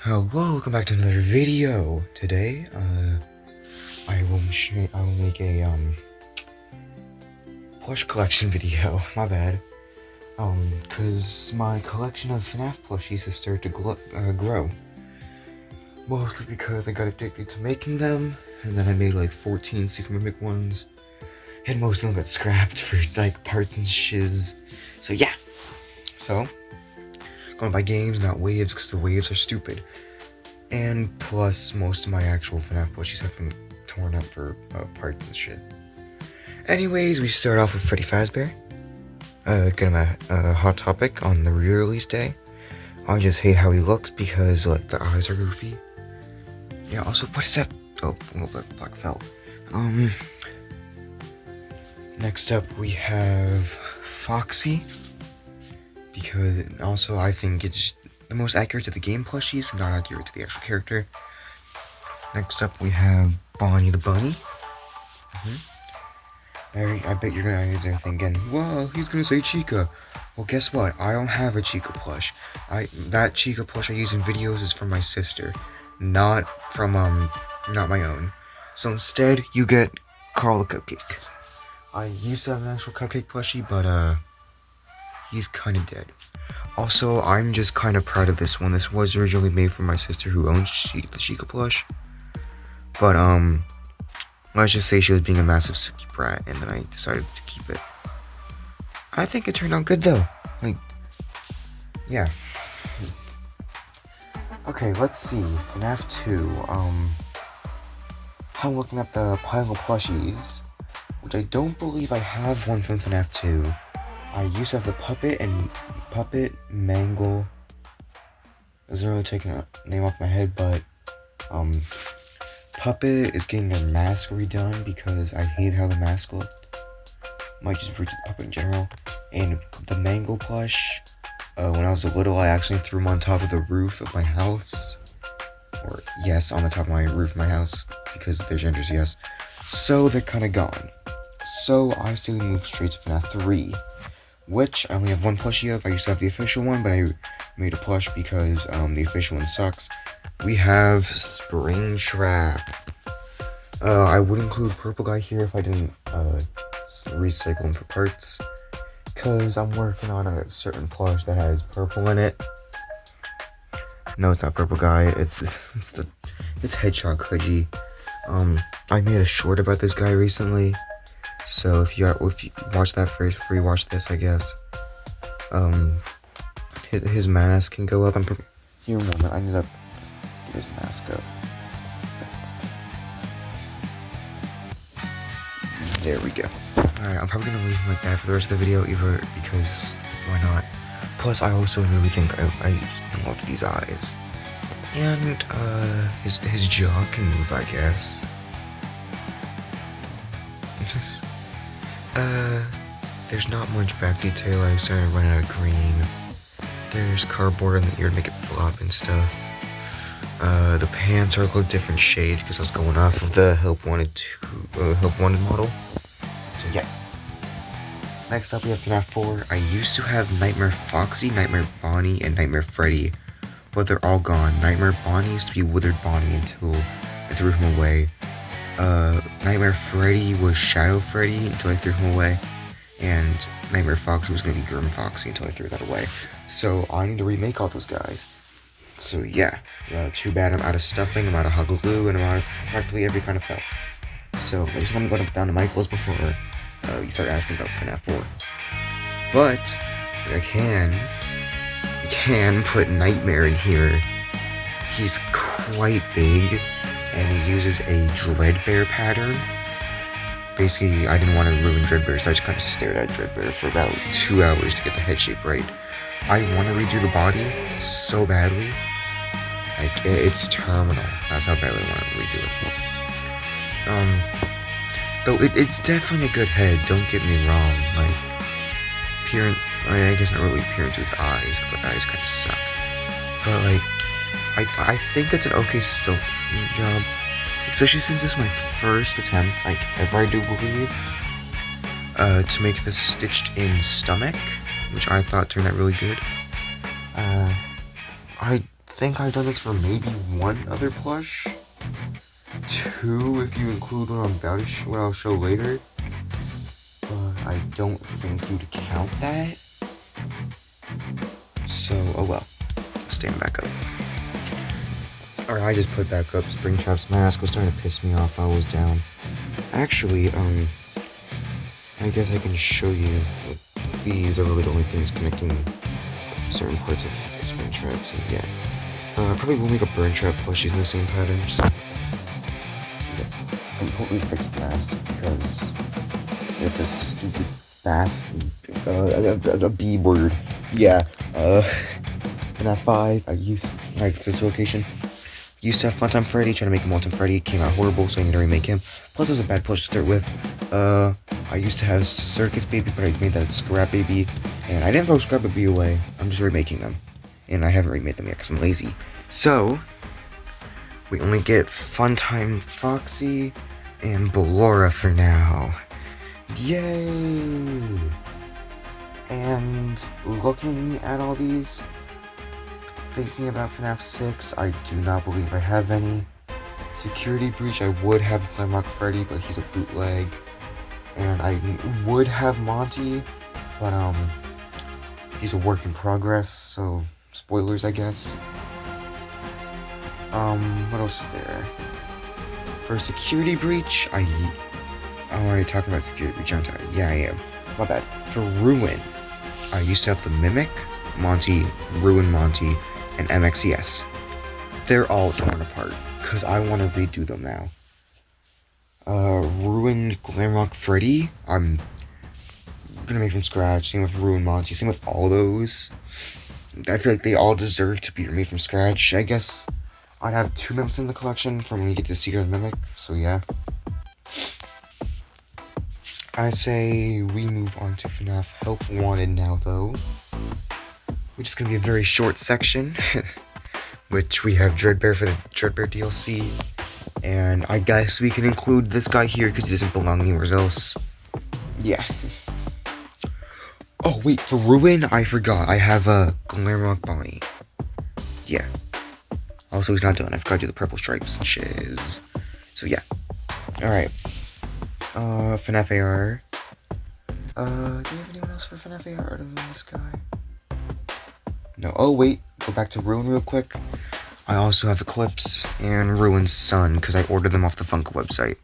Hello, welcome back to another video. Today, I will make a plush collection video. My bad. Cause my collection of Fnaf plushies has started to grow. Mostly because I got addicted to making them, and then I made like 14 super mimic ones, and most of them got scrapped for like parts and shiz. So yeah. So, gonna buy games, not waves, because the waves are stupid. And plus, most of my actual Fnaf plushies have been torn up for parts and shit. Anyways, we start off with Freddy Fazbear. Kind of a hot topic on the re-release day. I just hate how he looks because like the eyes are goofy. Yeah. Also, what is that? Oh, black felt. Next up we have Foxy, because also I think it's the most accurate to the game plushies, not accurate to the actual character. Next up we have Bonnie the Bunny. I bet you're guys are thinking, whoa, he's gonna say Chica. Well, guess what? I don't have a Chica plush. That Chica plush I use in videos is from my sister, not from not my own. So instead, you get Carl the Cupcake. I used to have an actual Cupcake plushie, but he's kind of dead. Also, I'm just kind of proud of this one. This was originally made for my sister who owns the Chica plush. But, let's just say she was being a massive Suki brat, and then I decided to keep it. I think it turned out good, though. Like, yeah. Okay, let's see. Fnaf 2, I'm looking at the pile of plushies, which I don't believe I have one from Fnaf 2. I used to have the Puppet, Mangle. Doesn't really take a name off my head, but Puppet is getting their mask redone because I hate how the mask looked. Might just redo the Puppet in general. And the Mangle plush, when I was little, I actually threw them on top of the roof of my house. Or yes, on the top of my roof of my house, because their genders, yes. So they're kind of gone. So I still moved straight to FNAF 3. Which I only have one plushie of. I used to have the official one, but I made a plush because the official one sucks. We have Springtrap. I would include Purple Guy here if I didn't recycle him for parts, because I'm working on a certain plush that has purple in it. No, it's not Purple Guy. It's Hedgehog Hoodie. I made a short about this guy recently. So if you watch that first before you watch this, I guess. His mask can go up. Here, a moment. I need to get his mask up. There we go. Alright, I'm probably gonna leave him like that for the rest of the video, either because why not? Plus, I also really think I just love these eyes, and his jaw can move, I guess. There's not much back detail. I started running out of green. There's cardboard on the ear to make it flop and stuff. The pants are a different shade because I was going off of the Help Wanted model. So yeah. Next up we have Fnaf 4. I used to have Nightmare Foxy, Nightmare Bonnie, and Nightmare Freddy, but they're all gone. Nightmare Bonnie used to be Withered Bonnie until I threw him away. Nightmare Freddy was Shadow Freddy until I threw him away, and Nightmare Foxy was going to be Grim Foxy until I threw that away. So I need to remake all those guys. So yeah, too bad I'm out of stuffing, I'm out of hot glue, and I'm out of practically every kind of felt. So I just want to go down to Michael's before you start asking about FNAF 4. But I can put Nightmare in here. He's quite big, and he uses a Dreadbear pattern. Basically, I didn't want to ruin Dreadbear, so I just kind of stared at Dreadbear for about 2 hours to get the head shape right. I want to redo the body so badly. Like, it's terminal. That's how badly I want to redo it. Though it's definitely a good head, don't get me wrong. Like, I guess not really appearance with eyes, because the eyes kind of suck. But, like, I think it's an okay job. Especially since this is my first attempt, like, ever, I do believe, to make this stitched in stomach, which I thought turned out really good. I think I've done this for maybe one other plush. Two, if you include what I'll show later. But I don't think you'd count that. So, oh well. Stand back up. Alright, I just put back up Springtrap's mask. Was starting to piss me off. I was down. Actually, I guess I can show you that these are really the only things connecting certain parts of Springtrap. So yeah, probably will make a burn trap plushie in the same pattern. Just completely fix the mask because it's a stupid bass, a B word. Yeah, Fnaf 5. I used this location. Used to have Funtime Freddy, trying to make him Ultimate Freddy. Came out horrible, so I need to remake him. Plus, it was a bad plush to start with. I used to have Circus Baby, but I made that Scrap Baby. And I didn't throw Scrap Baby away. I'm just remaking them. And I haven't remade them yet because I'm lazy. So, we only get Funtime Foxy and Ballora for now. Yay! And looking at all these, thinking about FNAF 6, I do not believe I have any. Security Breach, I would have Glamrock Freddy, but he's a bootleg. And I would have Monty, but he's a work in progress, so spoilers, I guess. What else is there? For Security Breach, I'm already talking about Security Breach, aren't I? Yeah, I am. My bad. For Ruin, I used to have the Mimic, Monty, Ruin Monty, and MXES. They're all torn apart, because I want to redo them now. Ruin Glamrock Freddy, I'm gonna make from scratch. Same with Ruin Monty, same with all those. I feel like they all deserve to be remade from scratch. I guess I'd have 2 mimics in the collection from when you get the Secret Mimic, so yeah. I say we move on to FNAF Help Wanted now, though. Which is gonna be a very short section, which we have Dreadbear for the Dreadbear DLC. And I guess we can include this guy here because he doesn't belong anywhere else. Yeah. Oh wait, for Ruin, I forgot. I have a Glamrock Bonnie. Yeah. Also, he's not done. I forgot to do the purple stripes. Shiz. So yeah. Alright. FNAF AR. Do you have anyone else for FNAF AR other than this guy? No. Oh wait, go back to Ruin real quick. I also have Eclipse and Ruin's Son, because I ordered them off the Funko website.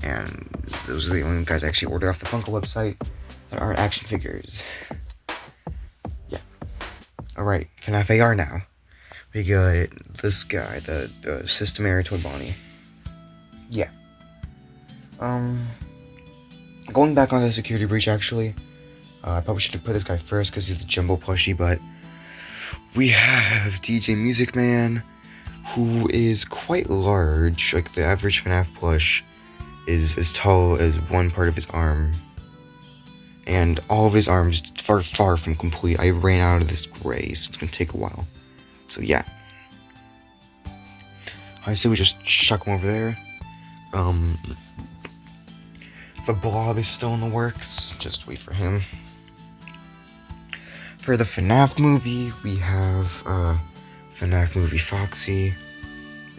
And those are the only guys I actually ordered off the Funko website that aren't action figures. Yeah. Alright, FNAF AR now. We got this guy, the System Error Toy Bonnie. Yeah. Going back on the Security Breach, actually. I probably should have put this guy first, because he's the Jumbo plushie, but we have DJ Music Man, who is quite large. Like, the average FNAF plush is as tall as one part of his arm. And all of his arms far, far from complete. I ran out of this gray, so it's gonna take a while. So, yeah. I say we just chuck him over there. The Blob is still in the works. Just wait for him. For the FNAF movie, we have, FNAF movie Foxy.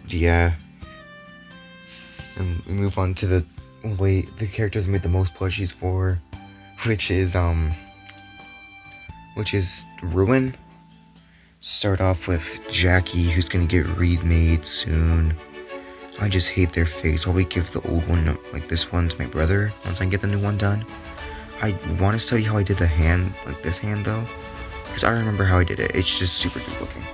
Yeah. And we move on to the characters I made the most plushies for, which is Ruin. Start off with Jackie, who's gonna get remade soon. I just hate their face. While we give the old one, like this one, to my brother once I get the new one done. I want to study how I did the hand, like this hand though, because I don't remember how I did it. It's just super good looking.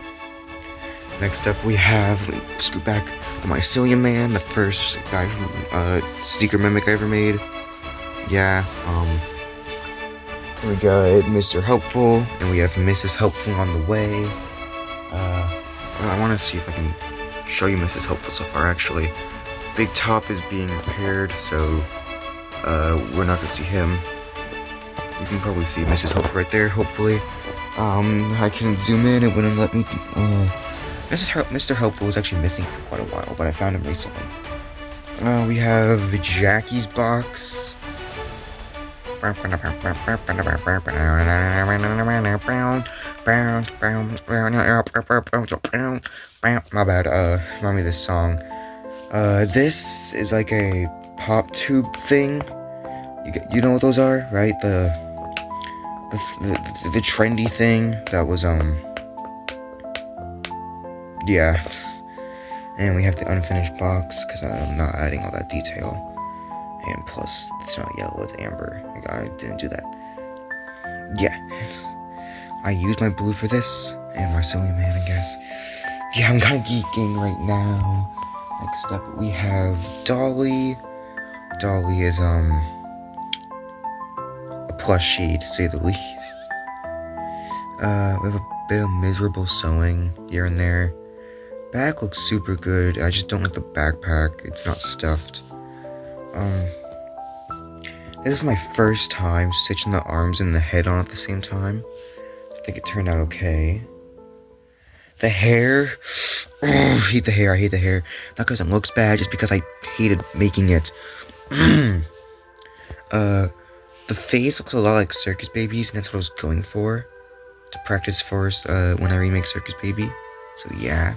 Next up we have, scoot back, the Mycelium Man, the first guy from Sneaker Mimic I ever made. Yeah, we got Mr. Helpful, and we have Mrs. Helpful on the way. I want to see if I can show you Mrs. Helpful so far, actually. Big Top is being repaired, so we're not gonna see him. You can probably see Mrs. Helpful right there, hopefully. I can zoom in, it wouldn't let me. Mr. Helpful was actually missing for quite a while, but I found him recently. We have Jackie's box. My bad, remind me of this song. This is like a pop tube thing. You know what those are, right? The trendy thing that was, yeah. And we have the unfinished box, because I'm not adding all that detail. And plus, it's not yellow, it's amber. I didn't do that. Yeah. I used my blue for this, and my silly man, I guess. Yeah, I'm kind of geeking right now. Next up, we have Dolly. Dolly is, a plushie, to say the least. We have a bit of miserable sewing here and there. Back looks super good. I just don't like the backpack. It's not stuffed. This is my first time stitching the arms and the head on at the same time. I think it turned out okay. The hair, I hate the hair. Not because it looks bad, just because I hated making it. The face looks a lot like Circus Baby's, and that's what I was going for to practice for when I remake Circus Baby. So yeah,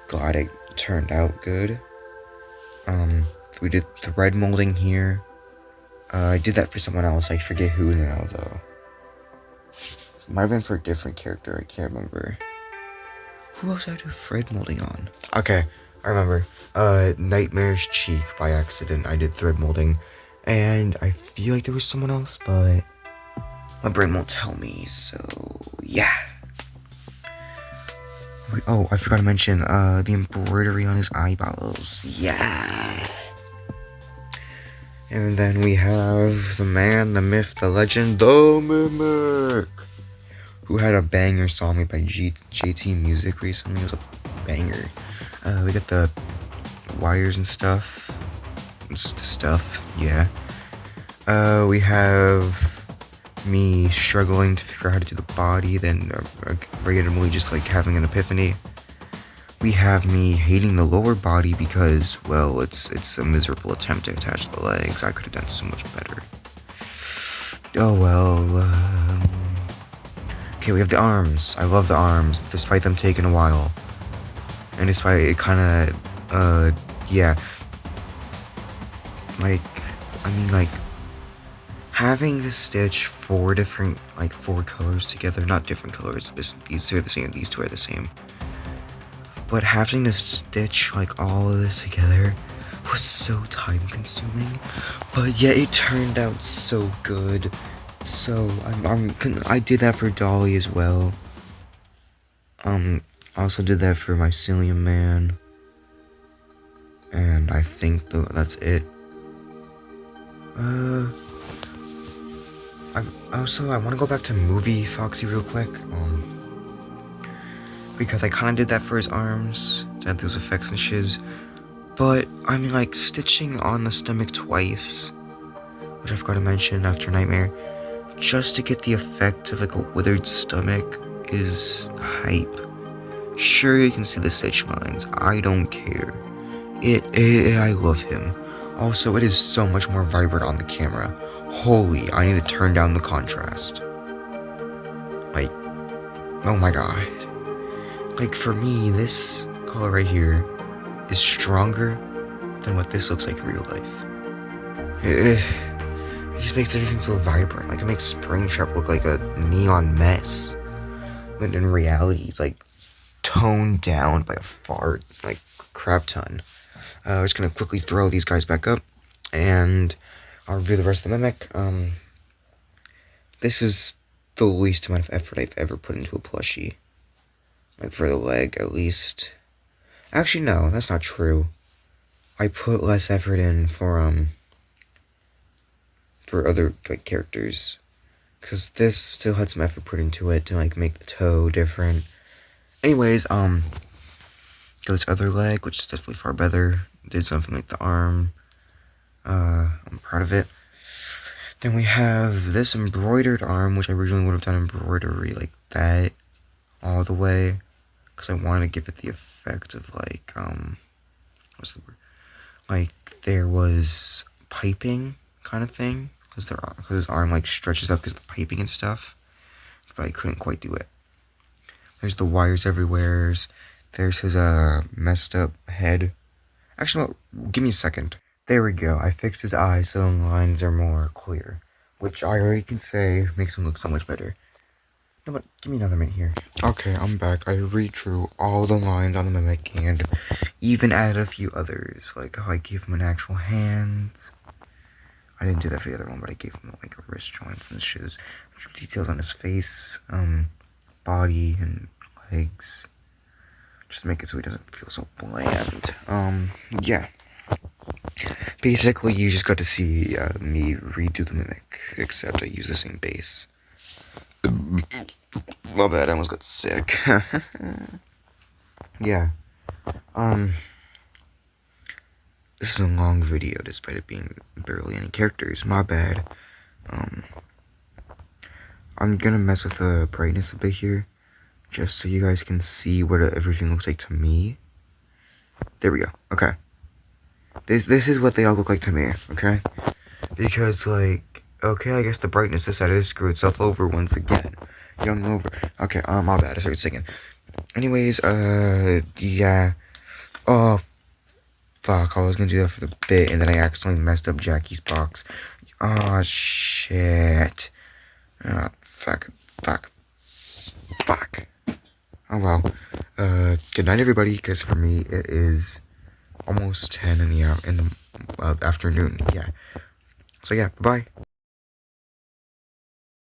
glad it turned out good. We did thread molding here. I did that for someone else. I forget who now though. It might have been for a different character. I can't remember. Who else did I do thread molding on? Okay, I remember. Nightmare's cheek by accident. I did thread molding, and I feel like there was someone else, but my brain won't tell me. So yeah. Oh, I forgot to mention the embroidery on his eyeballs. Yeah. And then we have the man, the myth, the legend, the Mimic, who had a banger song made by JT Music recently. It was a banger. We got the wires and stuff. Yeah. We have me struggling to figure out how to do the body, then randomly just like having an epiphany. We have me hating the lower body because, well, it's a miserable attempt to attach the legs. I could have done so much better. Oh well. Okay, we have the arms. I love the arms, despite them taking a while. And despite it kind of, yeah. Like, having to stitch four colors together, not different colors, these two are the same, these two are the same. But having to stitch, all of this together was so time consuming. But yet it turned out so good. So, I did that for Dolly as well. I also did that for my Cillian Man. And I think that's it. I want to go back to Movie Foxy real quick. Because I kind of did that for his arms, to add those effects and shiz. But, stitching on the stomach twice, which I forgot to mention after Nightmare, just to get the effect of, a withered stomach is hype. Sure, you can see the stitch lines. I don't care. I love him. Also, it is so much more vibrant on the camera. Holy, I need to turn down the contrast. Oh my god. For me, this color right here is stronger than what this looks like in real life. It just makes everything so vibrant. It makes Springtrap look like a neon mess. When in reality, it's toned down by a fart, crap ton. I'm just gonna quickly throw these guys back up, and I'll review the rest of the Mimic. This is the least amount of effort I've ever put into a plushie. For the leg, at least. Actually, no, that's not true. I put less effort in for other characters, because this still had some effort put into it to make the toe different. Anyways, got this other leg, which is definitely far better. Did something like the arm. I'm proud of it. Then we have this embroidered arm, which I originally would have done embroidery like that all the way, because I wanted to give it the effect of what's the word? There was piping kind of thing, because his arm stretches up because of the piping and stuff. but I couldn't quite do it. There's the wires everywhere. There's his messed up head. Actually, no, give me a second. There we go. I fixed his eyes so the lines are more clear, which I already can say makes him look so much better. No, but give me another minute here. Okay, I'm back. I redrew all the lines on the mimic and even added a few others, like how I gave him an actual hand. I didn't do that for the other one, but I gave him like wrist joints and shoes. Details on his face, body, and legs. Just to make it so he doesn't feel so bland. Yeah. Basically, you just got to see me redo the mimic, except I use the same base. My bad, I almost got sick. Yeah. This is a long video despite it being barely any characters. My bad. I'm gonna mess with the brightness a bit here, just so you guys can see what everything looks like to me. There we go. Okay. This is what they all look like to me, okay? Because, like, okay, I guess the brightness decided to screw itself over once again. Young over. Okay, my bad, I started singing. Anyways, yeah. Oh, fuck, I was gonna do that for the bit, and then I accidentally messed up Jackie's box. Oh, shit. Oh, fuck. Oh, well. Good night, everybody, because for me, it is almost 10 in the afternoon, yeah. So, yeah, bye-bye.